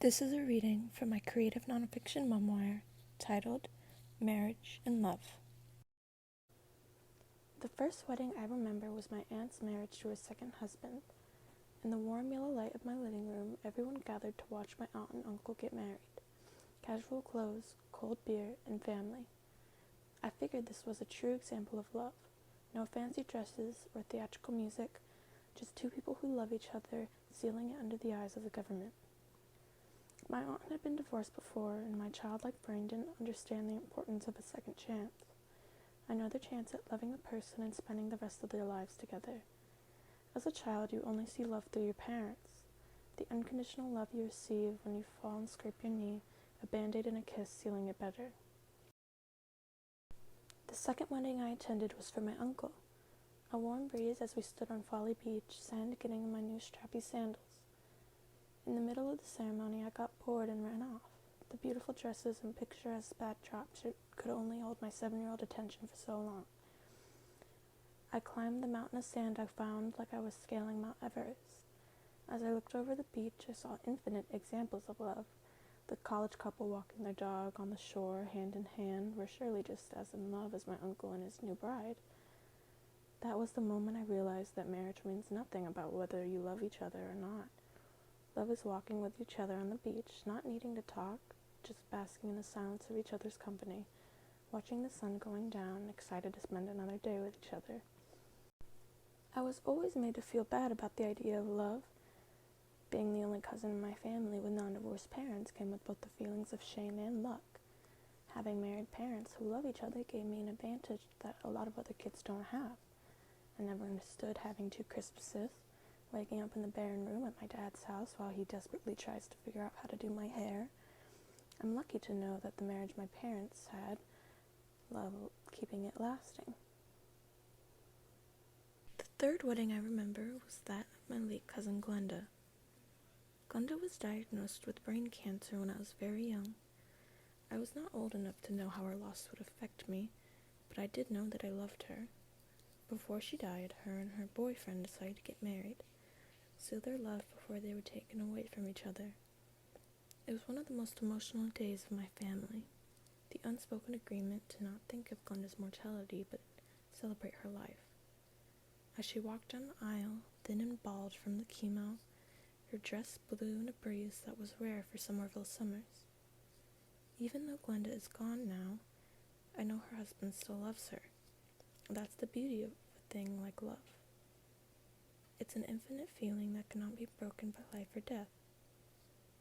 This is a reading from my creative nonfiction memoir titled Marriage and Love. The first wedding I remember was my aunt's marriage to her second husband. In the warm yellow light of my living room, everyone gathered to watch my aunt and uncle get married. Casual clothes, cold beer, and family. I figured this was a true example of love. No fancy dresses or theatrical music, just two people who love each other, sealing it under the eyes of the government. My aunt had been divorced before, and my childlike brain didn't understand the importance of a second chance. Another chance at loving a person and spending the rest of their lives together. As a child, you only see love through your parents. The unconditional love you receive when you fall and scrape your knee, a band-aid and a kiss sealing it better. The second wedding I attended was for my uncle. A warm breeze as we stood on Folly Beach, sand getting in my new strappy sandals. In the middle of the ceremony, I got bored and ran off. The beautiful dresses and picturesque backdrops could only hold my 7-year-old attention for so long. I climbed the mountain of sand I found like I was scaling Mount Everest. As I looked over the beach, I saw infinite examples of love. The college couple walking their dog on the shore, hand in hand, were surely just as in love as my uncle and his new bride. That was the moment I realized that marriage means nothing about whether you love each other or not. Love is walking with each other on the beach, not needing to talk, just basking in the silence of each other's company, watching the sun going down, excited to spend another day with each other. I was always made to feel bad about the idea of love. Being the only cousin in my family with non-divorced parents came with both the feelings of shame and luck. Having married parents who love each other gave me an advantage that a lot of other kids don't have. I never understood having 2 Christmases, waking up in the barren room at my dad's house while he desperately tries to figure out how to do my hair. I'm lucky to know that the marriage my parents had, love keeping it lasting. The third wedding I remember was that of my late cousin Glenda. Glenda was diagnosed with brain cancer when I was very young. I was not old enough to know how her loss would affect me, but I did know that I loved her. Before she died, her and her boyfriend decided to get married, seal their love before they were taken away from each other. It was one of the most emotional days of my family. The unspoken agreement to not think of Glenda's mortality, but celebrate her life. As she walked down the aisle, thin and bald from the chemo, her dress blew in a breeze that was rare for Somerville summers. Even though Glenda is gone now, I know her husband still loves her. That's the beauty of a thing like love. It's an infinite feeling that cannot be broken by life or death.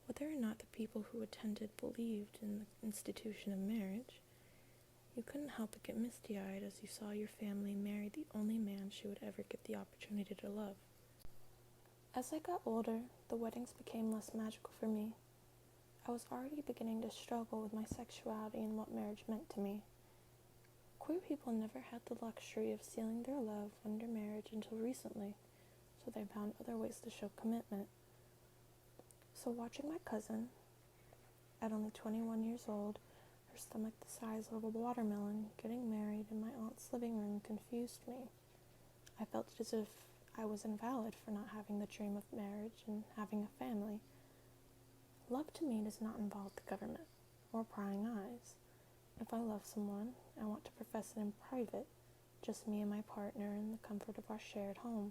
Whether or not the people who attended believed in the institution of marriage, you couldn't help but get misty-eyed as you saw your family marry the only man she would ever get the opportunity to love. As I got older, the weddings became less magical for me. I was already beginning to struggle with my sexuality and what marriage meant to me. Queer people never had the luxury of sealing their love under marriage until recently, so they found other ways to show commitment. So watching my cousin, at only 21 years old, her stomach the size of a watermelon, getting married in my aunt's living room confused me. I felt as if I was invalid for not having the dream of marriage and having a family. Love to me does not involve the government or prying eyes. If I love someone, I want to profess it in private, just me and my partner in the comfort of our shared home.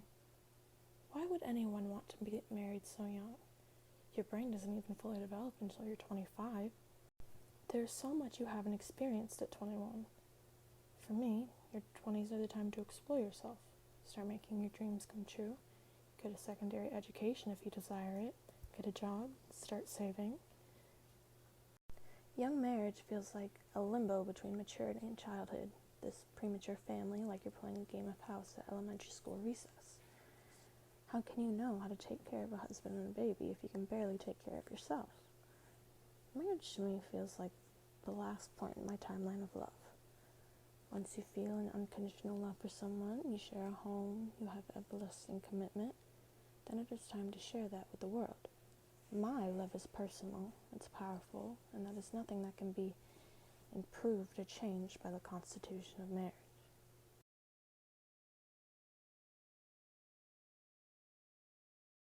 Why would anyone want to get married so young? Your brain doesn't even fully develop until you're 25. There's so much you haven't experienced at 21. For me, your 20s are the time to explore yourself, start making your dreams come true, get a secondary education if you desire it, get a job, start saving. Young marriage feels like a limbo between maturity and childhood, this premature family like you're playing a game of house at elementary school recess. How can you know how to take care of a husband and a baby if you can barely take care of yourself? Marriage to me feels like the last point in my timeline of love. Once you feel an unconditional love for someone, you share a home, you have everlasting commitment, then it is time to share that with the world. My love is personal, it's powerful, and that is nothing that can be improved or changed by the constitution of marriage.